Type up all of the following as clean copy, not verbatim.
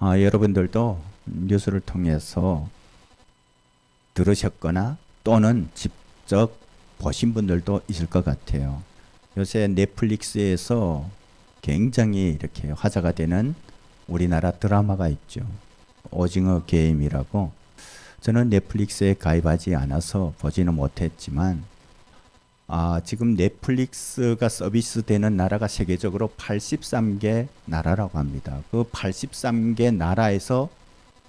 여러분들도 뉴스를 통해서 들으셨거나 또는 직접 보신 분들도 있을 것 같아요. 요새 넷플릭스에서 굉장히 이렇게 화제가 되는 우리나라 드라마가 있죠. 오징어 게임이라고. 저는 넷플릭스에 가입하지 않아서 보지는 못했지만 지금 넷플릭스가 서비스되는 나라가 세계적으로 83개 나라라고 합니다. 그 83개 나라에서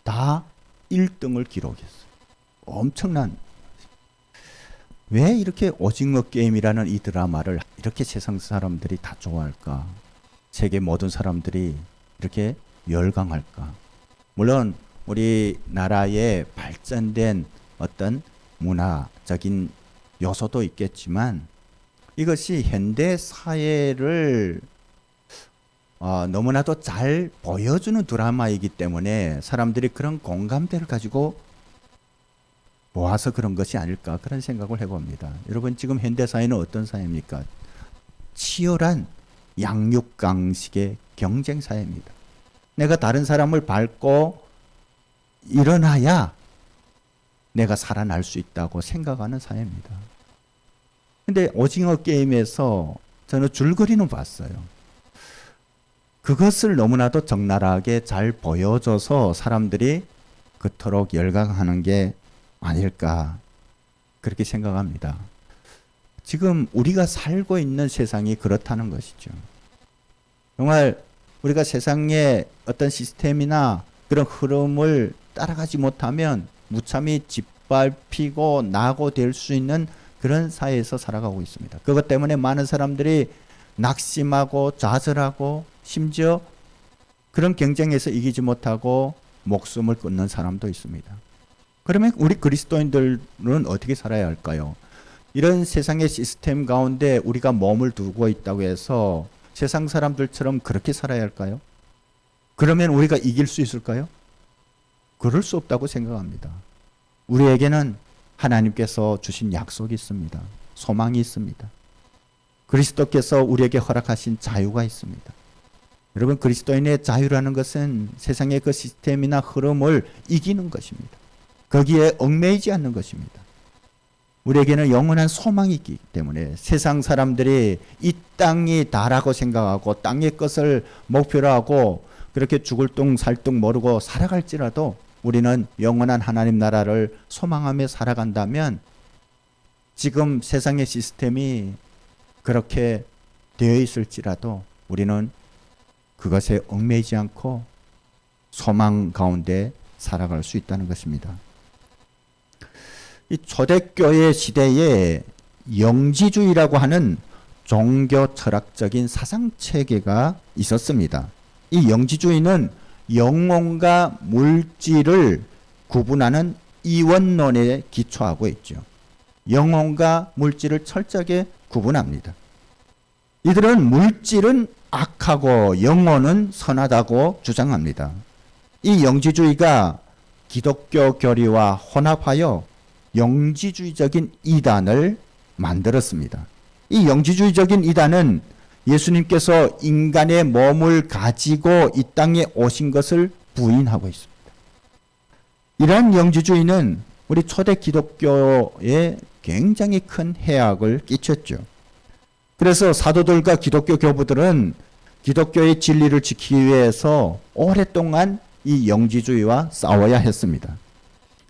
다 1등을 기록했어요. 엄청난. 왜 이렇게 오징어 게임이라는 이 드라마를 이렇게 세상 사람들이 다 좋아할까? 세계 모든 사람들이 이렇게 열광할까? 물론 우리나라에 발전된 어떤 문화적인 요소도 있겠지만 이것이 현대 사회를 너무나도 잘 보여주는 드라마이기 때문에 사람들이 그런 공감대를 가지고 모아서 그런 것이 아닐까, 그런 생각을 해봅니다. 여러분, 지금 현대 사회는 어떤 사회입니까? 치열한 양육강식의 경쟁 사회입니다. 내가 다른 사람을 밟고 일어나야 내가 살아날 수 있다고 생각하는 사회입니다. 근데 오징어 게임에서 저는 줄거리는 봤어요. 그것을 너무나도 적나라하게 잘 보여줘서 사람들이 그토록 열광하는 게 아닐까, 그렇게 생각합니다. 지금 우리가 살고 있는 세상이 그렇다는 것이죠. 정말 우리가 세상의 어떤 시스템이나 그런 흐름을 따라가지 못하면 무참히 짓밟히고 낙오될 수 있는 그런 사회에서 살아가고 있습니다. 그것 때문에 많은 사람들이 낙심하고 좌절하고 심지어 그런 경쟁에서 이기지 못하고 목숨을 끊는 사람도 있습니다. 그러면 우리 그리스도인들은 어떻게 살아야 할까요? 이런 세상의 시스템 가운데 우리가 몸을 두고 있다고 해서 세상 사람들처럼 그렇게 살아야 할까요? 그러면 우리가 이길 수 있을까요? 그럴 수 없다고 생각합니다. 우리에게는 하나님께서 주신 약속이 있습니다. 소망이 있습니다. 그리스도께서 우리에게 허락하신 자유가 있습니다. 여러분, 그리스도인의 자유라는 것은 세상의 그 시스템이나 흐름을 이기는 것입니다. 거기에 얽매이지 않는 것입니다. 우리에게는 영원한 소망이 있기 때문에 세상 사람들이 이 땅이 다라고 생각하고 땅의 것을 목표로 하고 그렇게 죽을 둥 살 둥 모르고 살아갈지라도 우리는 영원한 하나님 나라를 소망하며 살아간다면 지금 세상의 시스템이 그렇게 되어 있을지라도 우리는 그것에 얽매이지 않고 소망 가운데 살아갈 수 있다는 것입니다. 이 초대교회 시대에 영지주의라고 하는 종교 철학적인 사상 체계가 있었습니다. 이 영지주의는 영혼과 물질을 구분하는 이원론에 기초하고 있죠. 영혼과 물질을 철저하게 구분합니다. 이들은 물질은 악하고 영혼은 선하다고 주장합니다. 이 영지주의가 기독교 교리와 혼합하여 영지주의적인 이단을 만들었습니다. 이 영지주의적인 이단은 예수님께서 인간의 몸을 가지고 이 땅에 오신 것을 부인하고 있습니다. 이러한 영지주의는 우리 초대 기독교에 굉장히 큰 해악을 끼쳤죠. 그래서 사도들과 기독교 교부들은 기독교의 진리를 지키기 위해서 오랫동안 이 영지주의와 싸워야 했습니다.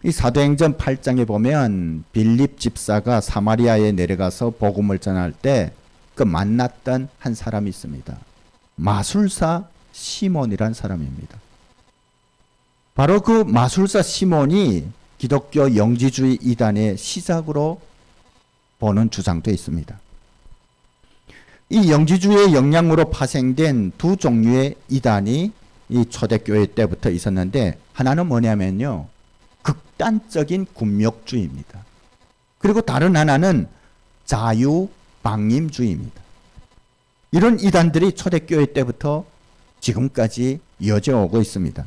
이 사도행전 8장에 보면 빌립 집사가 사마리아에 내려가서 복음을 전할 때 그 만났던 한 사람이 있습니다. 마술사 시몬이란 사람입니다. 바로 그 마술사 시몬이 기독교 영지주의 이단의 시작으로 보는 주장도 있습니다. 이 영지주의의 영향으로 파생된 두 종류의 이단이 이 초대교회 때부터 있었는데, 하나는 뭐냐면요, 극단적인 군욕주의입니다. 그리고 다른 하나는 자유방임주의입니다. 이런 이단들이 초대교회 때부터 지금까지 이어져 오고 있습니다.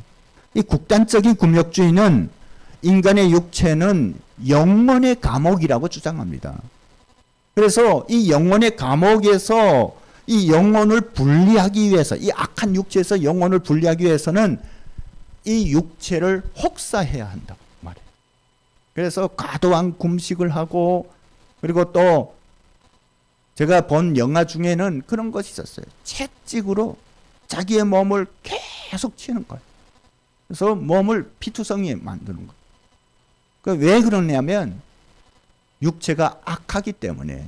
이 극단적인 군욕주의는 인간의 육체는 영혼의 감옥이라고 주장합니다. 그래서 이 영혼의 감옥에서 이 영혼을 분리하기 위해서, 이 악한 육체에서 영혼을 분리하기 위해서는 이 육체를 혹사해야 한다고 말해요. 그래서 과도한 금식을 하고, 그리고 또 제가 본 영화 중에는 그런 것이 있었어요. 채찍으로 자기의 몸을 계속 치는 거예요. 그래서 몸을 피투성이 만드는 거예요. 왜 그러냐면 육체가 악하기 때문에,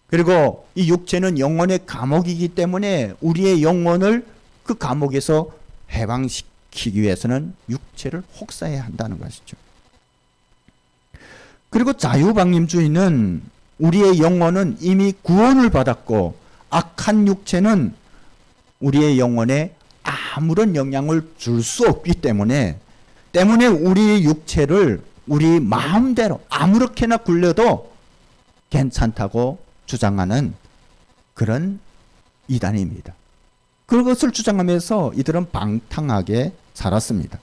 그리고 이 육체는 영혼의 감옥이기 때문에 우리의 영혼을 그 감옥에서 해방시키기 위해서는 육체를 혹사해야 한다는 것이죠. 그리고 자유방임주의는 우리의 영혼은 이미 구원을 받았고 악한 육체는 우리의 영혼에 아무런 영향을 줄 수 없기 때문에 우리 육체를 우리 마음대로 아무렇게나 굴려도 괜찮다고 주장하는 그런 이단입니다. 그것을 주장하면서 이들은 방탕하게 살았습니다.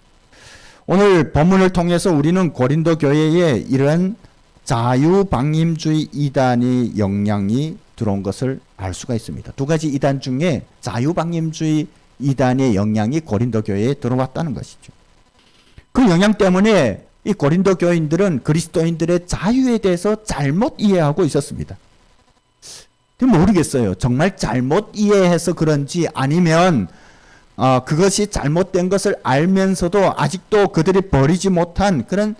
오늘 본문을 통해서 우리는 고린도 교회에 이런 자유방임주의 이단의 영향이 들어온 것을 알 수가 있습니다. 두 가지 이단 중에 자유방임주의 이단의 영향이 고린도 교회에 들어왔다는 것이죠. 그 영향 때문에 이 고린도 교인들은 그리스도인들의 자유에 대해서 잘못 이해하고 있었습니다. 모르겠어요. 정말 잘못 이해해서 그런지 아니면 그것이 잘못된 것을 알면서도 아직도 그들이 버리지 못한 그런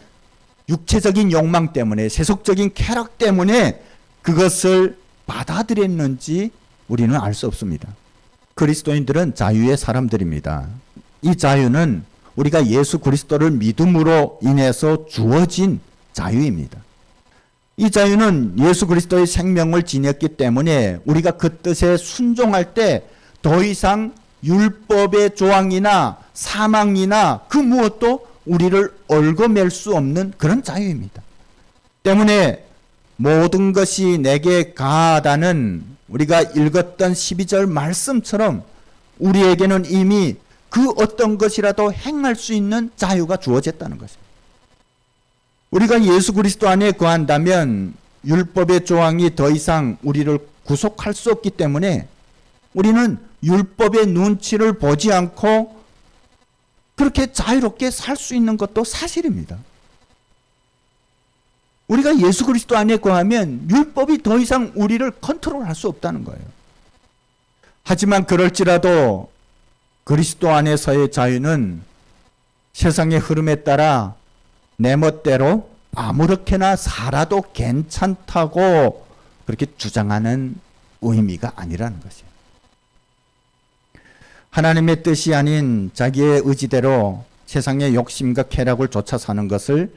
육체적인 욕망 때문에, 세속적인 쾌락 때문에 그것을 받아들였는지 우리는 알 수 없습니다. 그리스도인들은 자유의 사람들입니다. 이 자유는 우리가 예수 그리스도를 믿음으로 인해서 주어진 자유입니다. 이 자유는 예수 그리스도의 생명을 지녔기 때문에 우리가 그 뜻에 순종할 때 더 이상 율법의 조항이나 사망이나 그 무엇도 우리를 얽어맬 수 없는 그런 자유입니다. 때문에 모든 것이 내게 가하다는 우리가 읽었던 12절 말씀처럼 우리에게는 이미 그 어떤 것이라도 행할 수 있는 자유가 주어졌다는 것입니다. 우리가 예수 그리스도 안에 거한다면 율법의 조항이 더 이상 우리를 구속할 수 없기 때문에 우리는 율법의 눈치를 보지 않고 그렇게 자유롭게 살 수 있는 것도 사실입니다. 우리가 예수 그리스도 안에 거하면 율법이 더 이상 우리를 컨트롤할 수 없다는 거예요. 하지만 그럴지라도 그리스도 안에서의 자유는 세상의 흐름에 따라 내 멋대로 아무렇게나 살아도 괜찮다고 그렇게 주장하는 의미가 아니라는 것이에요. 하나님의 뜻이 아닌 자기의 의지대로 세상의 욕심과 쾌락을 쫓아 사는 것을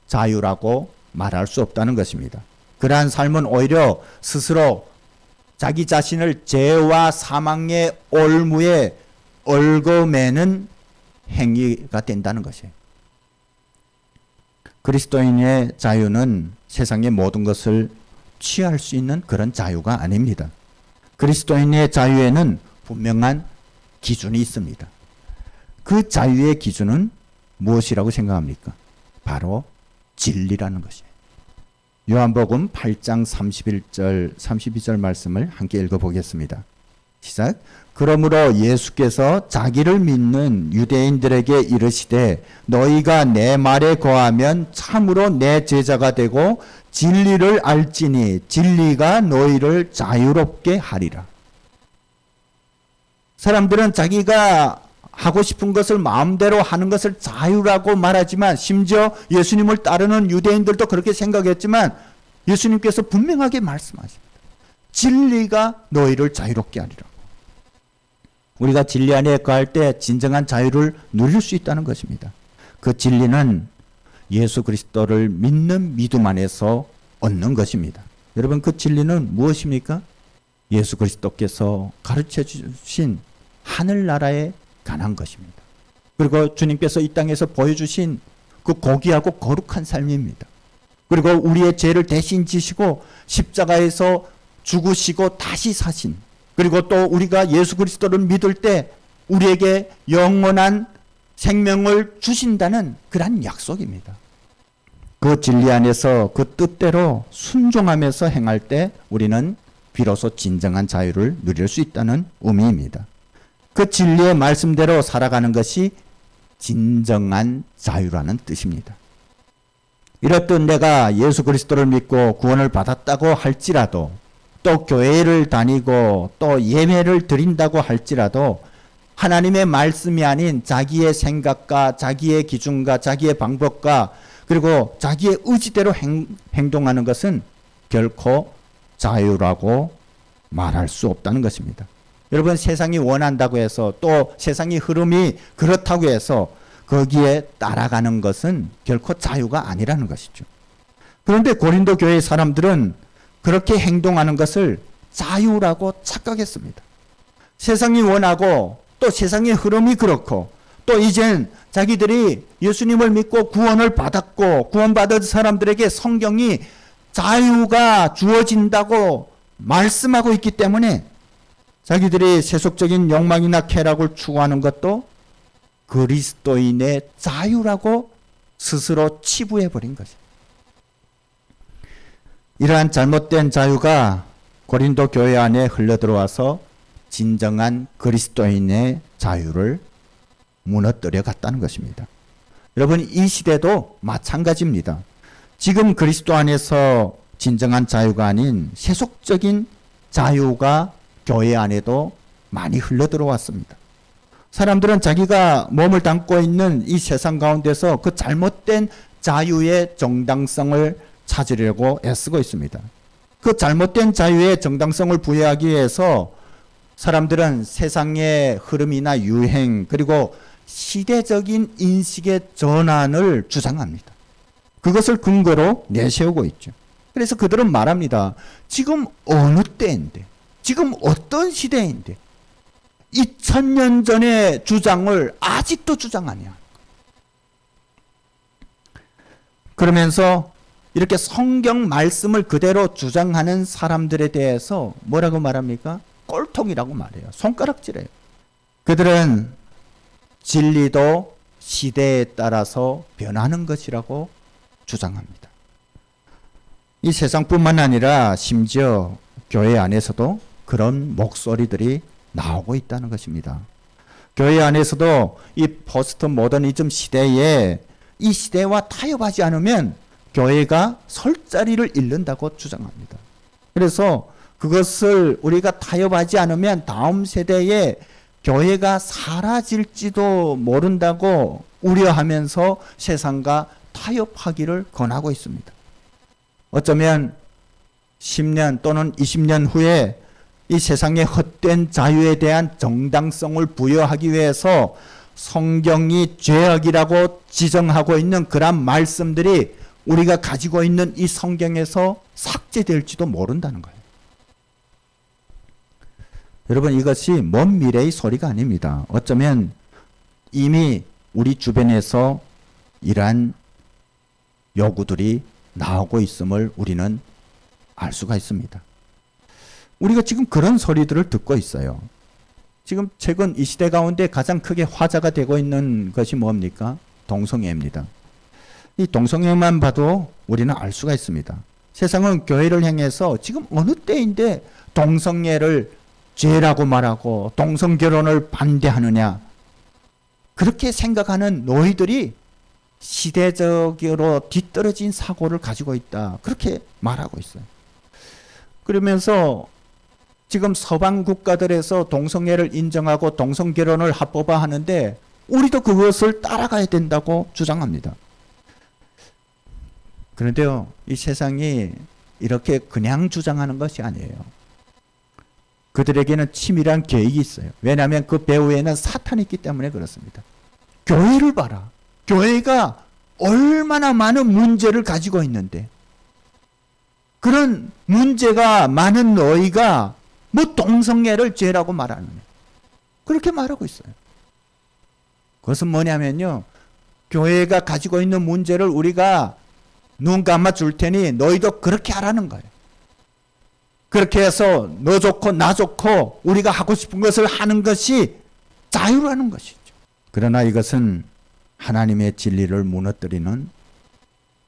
자유라고 말할 수 없다는 것입니다. 그러한 삶은 오히려 스스로 자기 자신을 죄와 사망의 올무에 얽어매는 행위가 된다는 것이에요. 그리스도인의 자유는 세상의 모든 것을 취할 수 있는 그런 자유가 아닙니다. 그리스도인의 자유에는 분명한 기준이 있습니다. 그 자유의 기준은 무엇이라고 생각합니까? 바로 진리라는 것이에요. 요한복음 8장 31절, 32절 말씀을 함께 읽어보겠습니다. 시작. 그러므로 예수께서 자기를 믿는 유대인들에게 이르시되 너희가 내 말에 거하면 참으로 내 제자가 되고 진리를 알지니 진리가 너희를 자유롭게 하리라. 사람들은 자기가 하고 싶은 것을 마음대로 하는 것을 자유라고 말하지만 심지어 예수님을 따르는 유대인들도 그렇게 생각했지만 예수님께서 분명하게 말씀하십니다. 진리가 너희를 자유롭게 하리라. 우리가 진리 안에 거할 때 진정한 자유를 누릴 수 있다는 것입니다. 그 진리는 예수 그리스도를 믿는 믿음 안에서 얻는 것입니다. 여러분, 그 진리는 무엇입니까? 예수 그리스도께서 가르쳐 주신 하늘나라에 관한 것입니다. 그리고 주님께서 이 땅에서 보여주신 그 고귀하고 거룩한 삶입니다. 그리고 우리의 죄를 대신 지시고 십자가에서 죽으시고 다시 사신, 그리고 또 우리가 예수 그리스도를 믿을 때 우리에게 영원한 생명을 주신다는 그런 약속입니다. 그 진리 안에서 그 뜻대로 순종하면서 행할 때 우리는 비로소 진정한 자유를 누릴 수 있다는 의미입니다. 그 진리의 말씀대로 살아가는 것이 진정한 자유라는 뜻입니다. 이렇듯 내가 예수 그리스도를 믿고 구원을 받았다고 할지라도, 또 교회를 다니고 또 예배를 드린다고 할지라도 하나님의 말씀이 아닌 자기의 생각과 자기의 기준과 자기의 방법과 그리고 자기의 의지대로 행동하는 것은 결코 자유라고 말할 수 없다는 것입니다. 여러분, 세상이 원한다고 해서 또 세상의 흐름이 그렇다고 해서 거기에 따라가는 것은 결코 자유가 아니라는 것이죠. 그런데 고린도 교회의 사람들은 그렇게 행동하는 것을 자유라고 착각했습니다. 세상이 원하고 또 세상의 흐름이 그렇고 또 이젠 자기들이 예수님을 믿고 구원을 받았고 구원받은 사람들에게 성경이 자유가 주어진다고 말씀하고 있기 때문에 자기들이 세속적인 욕망이나 쾌락을 추구하는 것도 그리스도인의 자유라고 스스로 치부해버린 것입니다. 이러한 잘못된 자유가 고린도 교회 안에 흘러들어와서 진정한 그리스도인의 자유를 무너뜨려 갔다는 것입니다. 여러분, 이 시대도 마찬가지입니다. 지금 그리스도 안에서 진정한 자유가 아닌 세속적인 자유가 교회 안에도 많이 흘러들어왔습니다. 사람들은 자기가 몸을 담고 있는 이 세상 가운데서 그 잘못된 자유의 정당성을 찾으려고 애쓰고 있습니다. 그 잘못된 자유의 정당성을 부여하기 위해서 사람들은 세상의 흐름이나 유행 그리고 시대적인 인식의 전환을 주장합니다. 그것을 근거로 내세우고 있죠. 그래서 그들은 말합니다. 지금 어느 때인데, 지금 어떤 시대인데 2000년 전의 주장을 아직도 주장하냐. 그러면서 이렇게 성경 말씀을 그대로 주장하는 사람들에 대해서 뭐라고 말합니까? 꼴통이라고 말해요. 손가락질해요. 그들은 진리도 시대에 따라서 변하는 것이라고 주장합니다. 이 세상뿐만 아니라 심지어 교회 안에서도 그런 목소리들이 나오고 있다는 것입니다. 교회 안에서도 이 포스트 모더니즘 시대에 이 시대와 타협하지 않으면 교회가 설 자리를 잃는다고 주장합니다. 그래서 그것을 우리가 타협하지 않으면 다음 세대에 교회가 사라질지도 모른다고 우려하면서 세상과 타협하기를 권하고 있습니다. 어쩌면 10년 또는 20년 후에 이 세상의 헛된 자유에 대한 정당성을 부여하기 위해서 성경이 죄악이라고 지정하고 있는 그런 말씀들이 우리가 가지고 있는 이 성경에서 삭제될지도 모른다는 거예요. 여러분, 이것이 먼 미래의 소리가 아닙니다. 어쩌면 이미 우리 주변에서 이러한 요구들이 나오고 있음을 우리는 알 수가 있습니다. 우리가 지금 그런 소리들을 듣고 있어요. 지금 최근 이 시대 가운데 가장 크게 화제가 되고 있는 것이 뭡니까? 동성애입니다. 이 동성애만 봐도 우리는 알 수가 있습니다. 세상은 교회를 향해서 지금 어느 때인데 동성애를 죄라고 말하고 동성결혼을 반대하느냐, 그렇게 생각하는 노이들이 시대적으로 뒤떨어진 사고를 가지고 있다, 그렇게 말하고 있어요. 그러면서 지금 서방 국가들에서 동성애를 인정하고 동성결혼을 합법화하는데 우리도 그것을 따라가야 된다고 주장합니다. 그런데요, 이 세상이 이렇게 그냥 주장하는 것이 아니에요. 그들에게는 치밀한 계획이 있어요. 왜냐하면 그 배후에는 사탄이 있기 때문에 그렇습니다. 교회를 봐라. 교회가 얼마나 많은 문제를 가지고 있는데 그런 문제가 많은 너희가 뭐 동성애를 죄라고 말하느냐, 그렇게 말하고 있어요. 그것은 뭐냐면요, 교회가 가지고 있는 문제를 우리가 눈 감아 줄 테니 너희도 그렇게 하라는 거예요. 그렇게 해서 너 좋고 나 좋고 우리가 하고 싶은 것을 하는 것이 자유라는 것이죠. 그러나 이것은 하나님의 진리를 무너뜨리는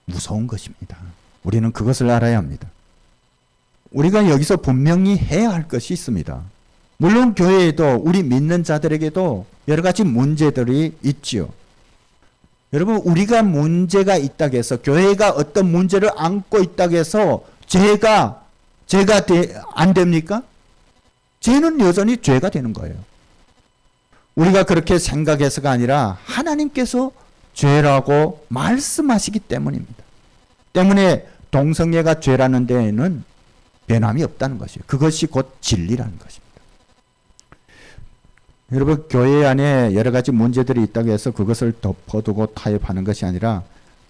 무서운 것입니다. 우리는 그것을 알아야 합니다. 우리가 여기서 분명히 해야 할 것이 있습니다. 물론 교회에도 우리 믿는 자들에게도 여러 가지 문제들이 있지요. 여러분, 우리가 문제가 있다고 해서, 교회가 어떤 문제를 안고 있다고 해서 죄가 안 됩니까? 죄는 여전히 죄가 되는 거예요. 우리가 그렇게 생각해서가 아니라 하나님께서 죄라고 말씀하시기 때문입니다. 때문에 동성애가 죄라는 데에는 변함이 없다는 것이에요. 그것이 곧 진리라는 것입니다. 여러분, 교회 안에 여러 가지 문제들이 있다고 해서 그것을 덮어두고 타협하는 것이 아니라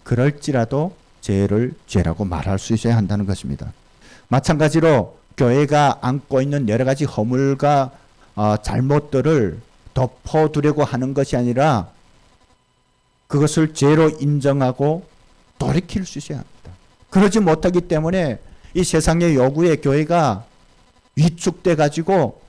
그럴지라도 죄를 죄라고 말할 수 있어야 한다는 것입니다. 마찬가지로 교회가 안고 있는 여러 가지 허물과 잘못들을 덮어두려고 하는 것이 아니라 그것을 죄로 인정하고 돌이킬 수 있어야 합니다. 그러지 못하기 때문에 이 세상의 요구에 교회가 위축돼 가지고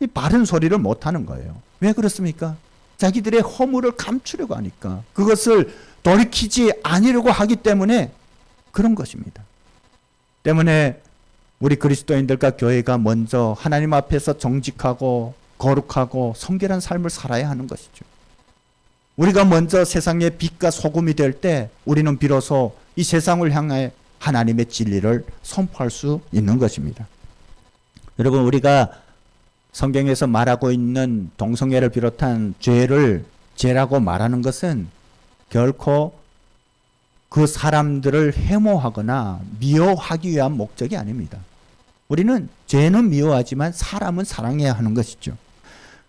이 바른 소리를 못하는 거예요. 왜 그렇습니까? 자기들의 허물을 감추려고 하니까, 그것을 돌이키지 아니려고 하기 때문에 그런 것입니다. 때문에 우리 그리스도인들과 교회가 먼저 하나님 앞에서 정직하고 거룩하고 성결한 삶을 살아야 하는 것이죠. 우리가 먼저 세상의 빛과 소금이 될 때 우리는 비로소 이 세상을 향해 하나님의 진리를 선포할 수 있는 것입니다. 여러분, 우리가 성경에서 말하고 있는 동성애를 비롯한 죄를 죄라고 말하는 것은 결코 그 사람들을 혐오하거나 미워하기 위한 목적이 아닙니다. 우리는 죄는 미워하지만 사람은 사랑해야 하는 것이죠.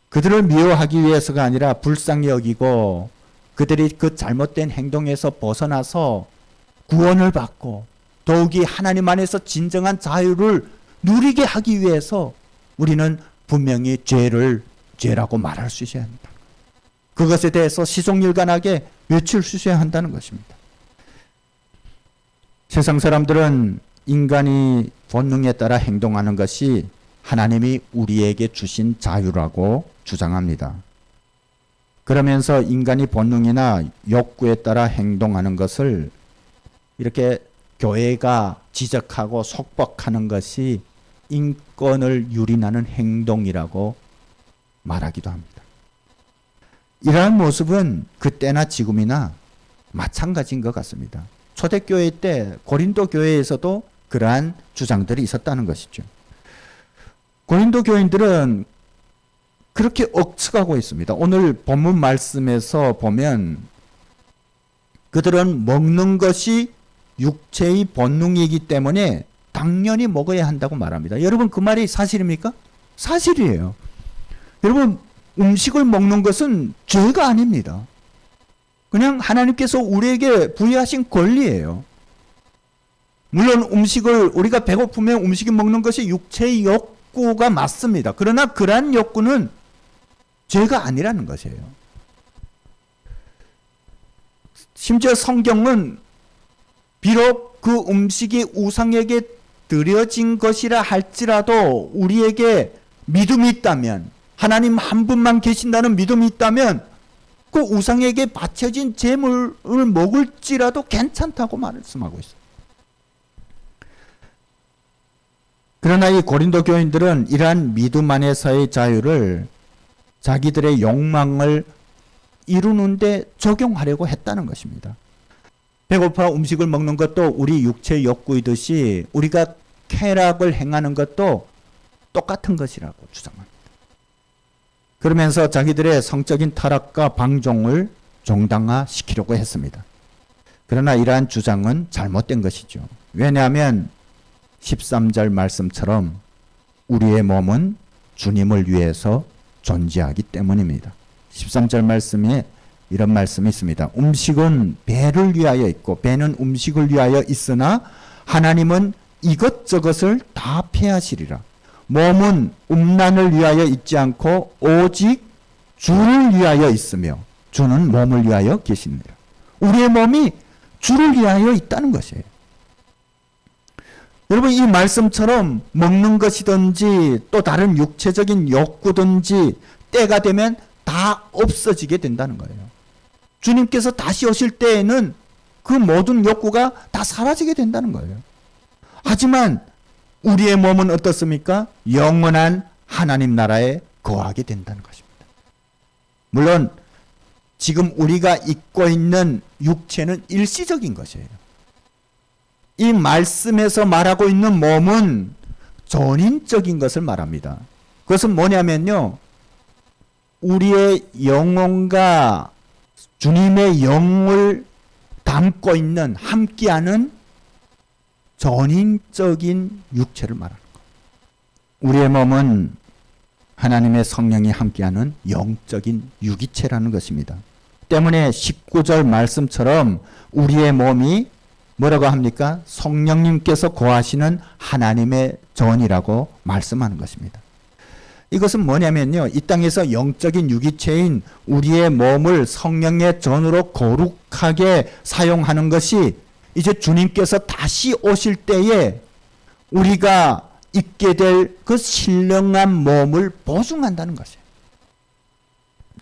그들을 미워하기 위해서가 아니라 불쌍히 여기고 그들이 그 잘못된 행동에서 벗어나서 구원을 받고 더욱이 하나님 안에서 진정한 자유를 누리게 하기 위해서 우리는 분명히 죄를 죄라고 말할 수 있어야 한다. 그것에 대해서 시종일관하게 외칠 수 있어야 한다는 것입니다. 세상 사람들은 인간이 본능에 따라 행동하는 것이 하나님이 우리에게 주신 자유라고 주장합니다. 그러면서 인간이 본능이나 욕구에 따라 행동하는 것을 이렇게 교회가 지적하고 속박하는 것이 인권을 유린하는 행동이라고 말하기도 합니다. 이러한 모습은 그때나 지금이나 마찬가지인 것 같습니다. 초대교회 때 고린도 교회에서도 그러한 주장들이 있었다는 것이죠. 고린도 교인들은 그렇게 억측하고 있습니다. 오늘 본문 말씀에서 보면 그들은 먹는 것이 육체의 본능이기 때문에 당연히 먹어야 한다고 말합니다. 여러분, 그 말이 사실입니까? 사실이에요. 여러분, 음식을 먹는 것은 죄가 아닙니다. 그냥 하나님께서 우리에게 부여하신 권리예요. 물론 우리가 배고프면 음식을 먹는 것이 육체의 욕구가 맞습니다. 그러나 그러한 욕구는 죄가 아니라는 것이에요. 심지어 성경은 비록 그 음식이 우상에게 드려진 것이라 할지라도 우리에게 믿음이 있다면, 하나님 한 분만 계신다는 믿음이 있다면 그 우상에게 바쳐진 제물을 먹을지라도 괜찮다고 말씀하고 있어요. 그러나 이 고린도 교인들은 이러한 믿음 안에서의 자유를 자기들의 욕망을 이루는데 적용하려고 했다는 것입니다. 배고파 음식을 먹는 것도 우리 육체의 욕구이듯이 우리가 쾌락을 행하는 것도 똑같은 것이라고 주장합니다. 그러면서 자기들의 성적인 타락과 방종을 정당화시키려고 했습니다. 그러나 이러한 주장은 잘못된 것이죠. 왜냐하면 13절 말씀처럼 우리의 몸은 주님을 위해서 존재하기 때문입니다. 13절 말씀에 이런 말씀이 있습니다. 음식은 배를 위하여 있고 배는 음식을 위하여 있으나 하나님은 이것저것을 다 폐하시리라. 몸은 음란을 위하여 있지 않고 오직 주를 위하여 있으며 주는 몸을 위하여 계시느니라. 우리의 몸이 주를 위하여 있다는 것이에요. 여러분, 이 말씀처럼 먹는 것이든지 또 다른 육체적인 욕구든지 때가 되면 다 없어지게 된다는 거예요. 주님께서 다시 오실 때에는 그 모든 욕구가 다 사라지게 된다는 거예요. 하지만 우리의 몸은 어떻습니까? 영원한 하나님 나라에 거하게 된다는 것입니다. 물론 지금 우리가 입고 있는 육체는 일시적인 것이에요. 이 말씀에서 말하고 있는 몸은 전인적인 것을 말합니다. 그것은 뭐냐면요, 우리의 영혼과 주님의 영을 담고 있는, 함께하는 전인적인 육체를 말하는 거예요. 우리의 몸은 하나님의 성령이 함께하는 영적인 유기체라는 것입니다. 때문에 19절 말씀처럼 우리의 몸이 뭐라고 합니까? 성령님께서 거하시는 하나님의 전이라고 말씀하는 것입니다. 이것은 뭐냐면요, 이 땅에서 영적인 유기체인 우리의 몸을 성령의 전으로 거룩하게 사용하는 것이 이제 주님께서 다시 오실 때에 우리가 입게 될 그 신령한 몸을 보증한다는 것이에요.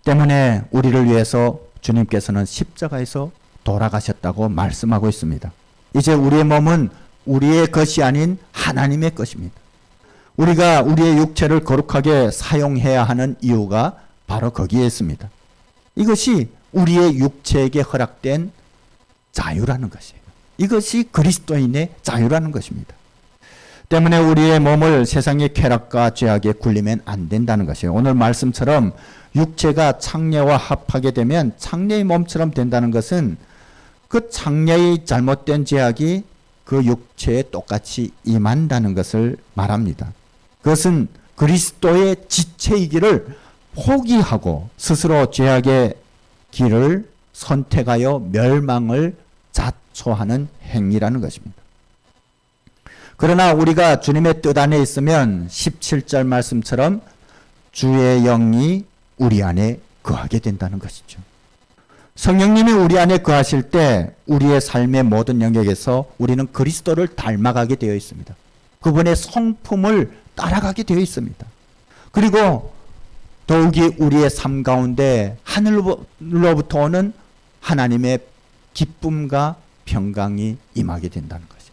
때문에 우리를 위해서 주님께서는 십자가에서 돌아가셨다고 말씀하고 있습니다. 이제 우리의 몸은 우리의 것이 아닌 하나님의 것입니다. 우리가 우리의 육체를 거룩하게 사용해야 하는 이유가 바로 거기에 있습니다. 이것이 우리의 육체에게 허락된 자유라는 것이에요. 이것이 그리스도인의 자유라는 것입니다. 때문에 우리의 몸을 세상의 쾌락과 죄악에 굴리면 안 된다는 것이에요. 오늘 말씀처럼 육체가 창녀와 합하게 되면 창녀의 몸처럼 된다는 것은 그 창녀의 잘못된 죄악이 그 육체에 똑같이 임한다는 것을 말합니다. 그것은 그리스도의 지체이기를 포기하고 스스로 죄악의 길을 선택하여 멸망을 자초하는 행위라는 것입니다. 그러나 우리가 주님의 뜻 안에 있으면 17절 말씀처럼 주의 영이 우리 안에 거하게 된다는 것이죠. 성령님이 우리 안에 거하실 때 우리의 삶의 모든 영역에서 우리는 그리스도를 닮아가게 되어 있습니다. 그분의 성품을 따라가게 되어 있습니다. 그리고 더욱이 우리의 삶 가운데 하늘로부터 오는 하나님의 기쁨과 평강이 임하게 된다는 것이죠.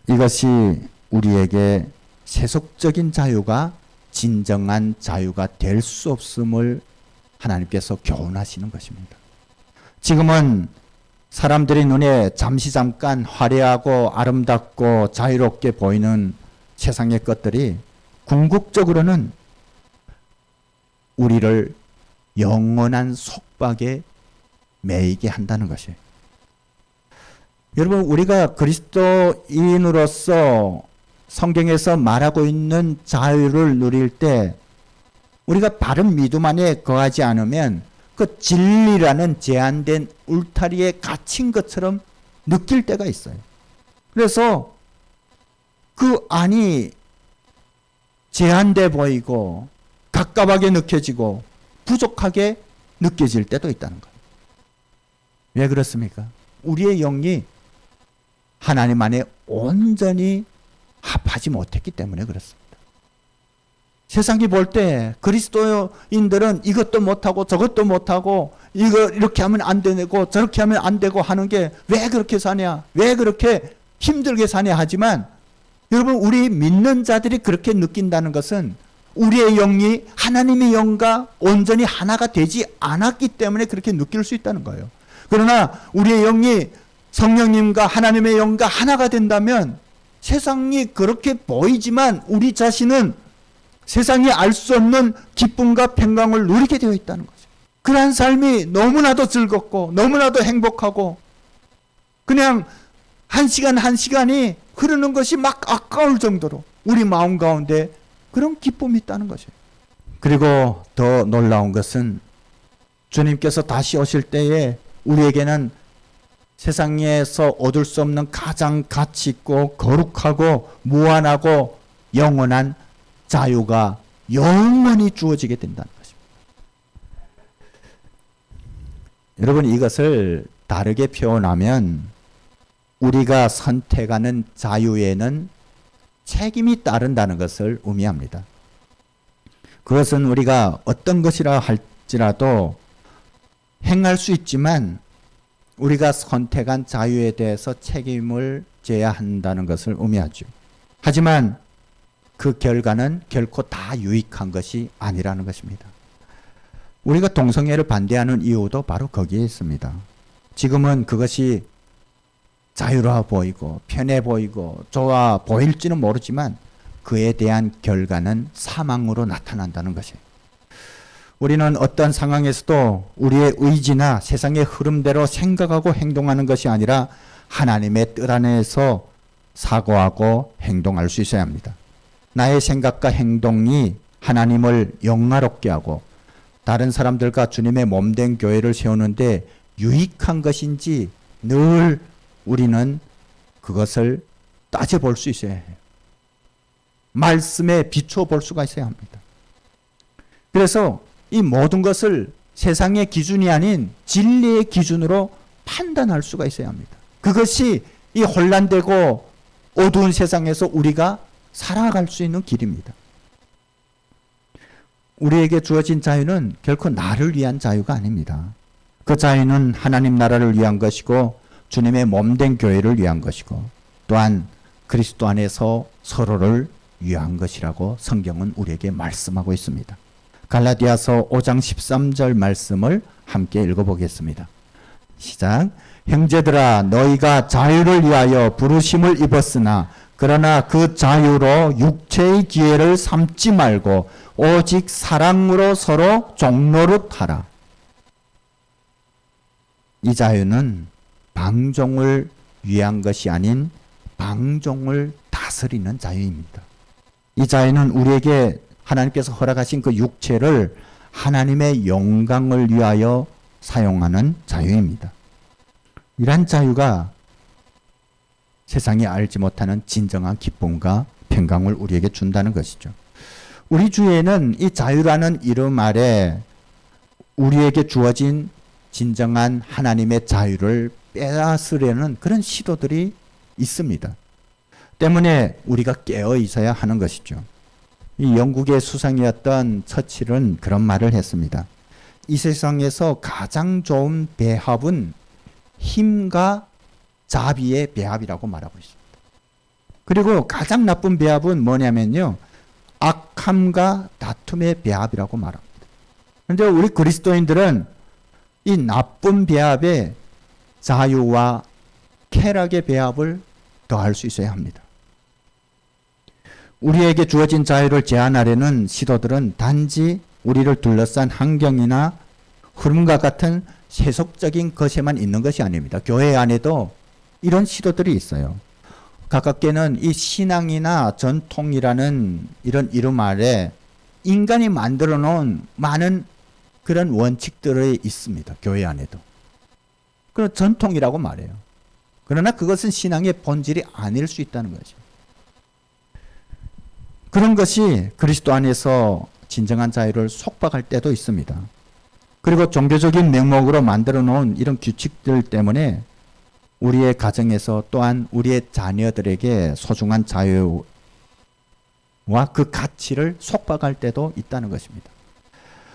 이것이 우리에게 세속적인 자유가 진정한 자유가 될 수 없음을 하나님께서 교훈하시는 것입니다. 지금은 사람들의 눈에 잠깐 화려하고 아름답고 자유롭게 보이는 세상의 것들이 궁극적으로는 우리를 영원한 속박에 매이게 한다는 것이에요. 여러분, 우리가 그리스도인으로서 성경에서 말하고 있는 자유를 누릴 때 우리가 바른 믿음 안에 거하지 않으면 그 진리라는 제한된 울타리에 갇힌 것처럼 느낄 때가 있어요. 그래서 그 안이 제한돼 보이고 갑갑하게 느껴지고 부족하게 느껴질 때도 있다는 거예요. 왜 그렇습니까? 우리의 영이 하나님 안에 온전히 합하지 못했기 때문에 그렇습니다. 세상이 볼 때 그리스도인들은 이것도 못하고 저것도 못하고 이거 이렇게 하면 안 되고 저렇게 하면 안 되고 하는 게 왜 그렇게 사냐, 왜 그렇게 힘들게 사냐 하지만 여러분, 우리 믿는 자들이 그렇게 느낀다는 것은 우리의 영이 하나님의 영과 온전히 하나가 되지 않았기 때문에 그렇게 느낄 수 있다는 거예요. 그러나 우리의 영이 성령님과 하나님의 영과 하나가 된다면 세상이 그렇게 보이지만 우리 자신은 세상이 알 수 없는 기쁨과 평강을 누리게 되어 있다는 거죠. 그러한 삶이 너무나도 즐겁고 너무나도 행복하고 그냥 한 시간 한 시간이 흐르는 것이 막 아까울 정도로 우리 마음 가운데 그런 기쁨이 있다는 것이에요. 그리고 더 놀라운 것은 주님께서 다시 오실 때에 우리에게는 세상에서 얻을 수 없는 가장 가치 있고 거룩하고 무한하고 영원한 자유가 영원히 주어지게 된다는 것입니다. 여러분, 이것을 다르게 표현하면 우리가 선택하는 자유에는 책임이 따른다는 것을 의미합니다. 그것은 우리가 어떤 것이라 할지라도 행할 수 있지만 우리가 선택한 자유에 대해서 책임을 져야 한다는 것을 의미하죠. 하지만 그 결과는 결코 다 유익한 것이 아니라는 것입니다. 우리가 동성애를 반대하는 이유도 바로 거기에 있습니다. 지금은 그것이 자유로워 보이고 편해 보이고 좋아 보일지는 모르지만 그에 대한 결과는 사망으로 나타난다는 것이에요. 우리는 어떤 상황에서도 우리의 의지나 세상의 흐름대로 생각하고 행동하는 것이 아니라 하나님의 뜻 안에서 사고하고 행동할 수 있어야 합니다. 나의 생각과 행동이 하나님을 영화롭게 하고 다른 사람들과 주님의 몸된 교회를 세우는데 유익한 것인지 늘 우리는 그것을 따져볼 수 있어야 해요. 말씀에 비추어 볼 수가 있어야 합니다. 그래서 이 모든 것을 세상의 기준이 아닌 진리의 기준으로 판단할 수가 있어야 합니다. 그것이 이 혼란되고 어두운 세상에서 우리가 살아갈 수 있는 길입니다. 우리에게 주어진 자유는 결코 나를 위한 자유가 아닙니다. 그 자유는 하나님 나라를 위한 것이고 주님의 몸된 교회를 위한 것이고 또한 그리스도 안에서 서로를 위한 것이라고 성경은 우리에게 말씀하고 있습니다. 갈라디아서 5장 13절 말씀을 함께 읽어보겠습니다. 시작. 형제들아 너희가 자유를 위하여 부르심을 입었으나 그러나 그 자유로 육체의 기회를 삼지 말고 오직 사랑으로 서로 종노릇하라. 이 자유는 방종을 위한 것이 아닌 방종을 다스리는 자유입니다. 이 자유는 우리에게 하나님께서 허락하신 그 육체를 하나님의 영광을 위하여 사용하는 자유입니다. 이러한 자유가 세상이 알지 못하는 진정한 기쁨과 평강을 우리에게 준다는 것이죠. 우리 주위에는 이 자유라는 이름 아래 우리에게 주어진 진정한 하나님의 자유를 빼앗으려는 그런 시도들이 있습니다. 때문에 우리가 깨어 있어야 하는 것이죠. 이 영국의 수상이었던 처칠은 그런 말을 했습니다. 이 세상에서 가장 좋은 배합은 힘과 자비의 배합이라고 말하고 있습니다. 그리고 가장 나쁜 배합은 뭐냐면요. 악함과 다툼의 배합이라고 말합니다. 그런데 우리 그리스도인들은 이 나쁜 배합에 자유와 쾌락의 배합을 더할 수 있어야 합니다. 우리에게 주어진 자유를 제한하려는 시도들은 단지 우리를 둘러싼 환경이나 흐름과 같은 세속적인 것에만 있는 것이 아닙니다. 교회 안에도 이런 시도들이 있어요. 가깝게는 이 신앙이나 전통이라는 이런 이름 아래 인간이 만들어 놓은 많은 그런 원칙들이 있습니다. 교회 안에도. 그런 전통이라고 말해요. 그러나 그것은 신앙의 본질이 아닐 수 있다는 거죠. 그런 것이 그리스도 안에서 진정한 자유를 속박할 때도 있습니다. 그리고 종교적인 명목으로 만들어 놓은 이런 규칙들 때문에 우리의 가정에서 또한 우리의 자녀들에게 소중한 자유와 그 가치를 속박할 때도 있다는 것입니다.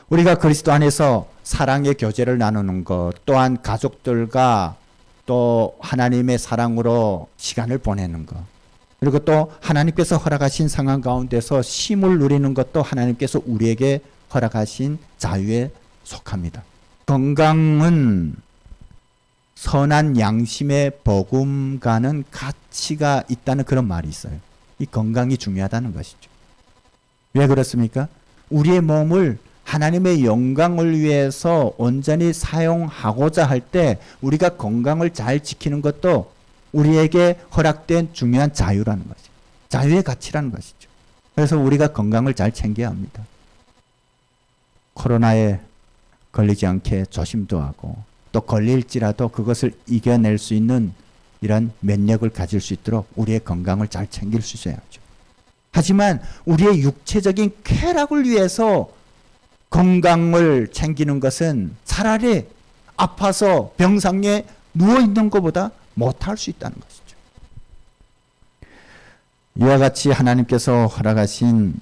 우리가 그리스도 안에서 사랑의 교제를 나누는 것, 또한 가족들과 또 하나님의 사랑으로 시간을 보내는 것, 그리고 또 하나님께서 허락하신 상황 가운데서 쉼을 누리는 것도 하나님께서 우리에게 허락하신 자유에 속합니다. 건강은 선한 양심에 버금가는 가치가 있다는 그런 말이 있어요. 이 건강이 중요하다는 것이죠. 왜 그렇습니까? 우리의 몸을 하나님의 영광을 위해서 온전히 사용하고자 할 때 우리가 건강을 잘 지키는 것도 우리에게 허락된 중요한 자유라는 것이죠. 자유의 가치라는 것이죠. 그래서 우리가 건강을 잘 챙겨야 합니다. 코로나에 걸리지 않게 조심도 하고 또 걸릴지라도 그것을 이겨낼 수 있는 이런 면역을 가질 수 있도록 우리의 건강을 잘 챙길 수 있어야죠. 하지만 우리의 육체적인 쾌락을 위해서 건강을 챙기는 것은 차라리 아파서 병상에 누워있는 것보다 못할 수 있다는 것이죠. 이와 같이 하나님께서 허락하신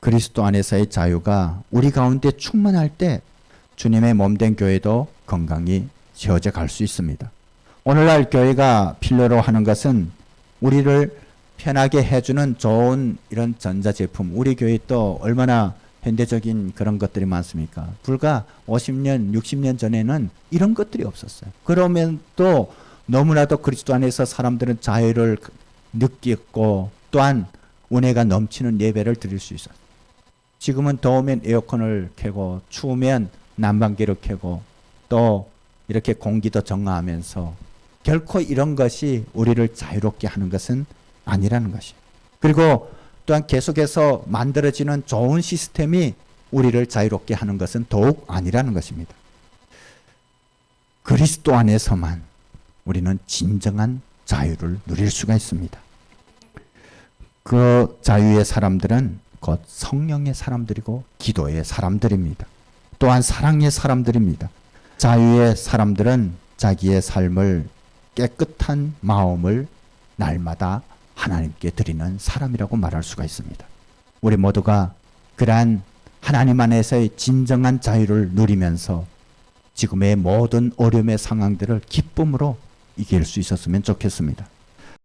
그리스도 안에서의 자유가 우리 가운데 충만할 때 주님의 몸된 교회도 건강히 세워져 갈 수 있습니다. 오늘날 교회가 필요로 하는 것은 우리를 편하게 해주는 좋은 이런 전자제품, 우리 교회 또 얼마나 현대적인 그런 것들이 많습니까? 불과 50년, 60년 전에는 이런 것들이 없었어요. 그러면 또 너무나도 그리스도 안에서 사람들은 자유를 느꼈고 또한 은혜가 넘치는 예배를 드릴 수 있어요. 지금은 더우면 에어컨을 켜고 추우면 난방기를 켜고 또 이렇게 공기도 정화하면서 결코 이런 것이 우리를 자유롭게 하는 것은 아니라는 것이에요. 그리고 또한 계속해서 만들어지는 좋은 시스템이 우리를 자유롭게 하는 것은 더욱 아니라는 것입니다. 그리스도 안에서만 우리는 진정한 자유를 누릴 수가 있습니다. 그 자유의 사람들은 곧 성령의 사람들이고 기도의 사람들입니다. 또한 사랑의 사람들입니다. 자유의 사람들은 자기의 삶을 깨끗한 마음을 날마다 하나님께 드리는 사람이라고 말할 수가 있습니다. 우리 모두가 그러한 하나님 안에서의 진정한 자유를 누리면서 지금의 모든 어려움의 상황들을 기쁨으로 이길 수 있었으면 좋겠습니다.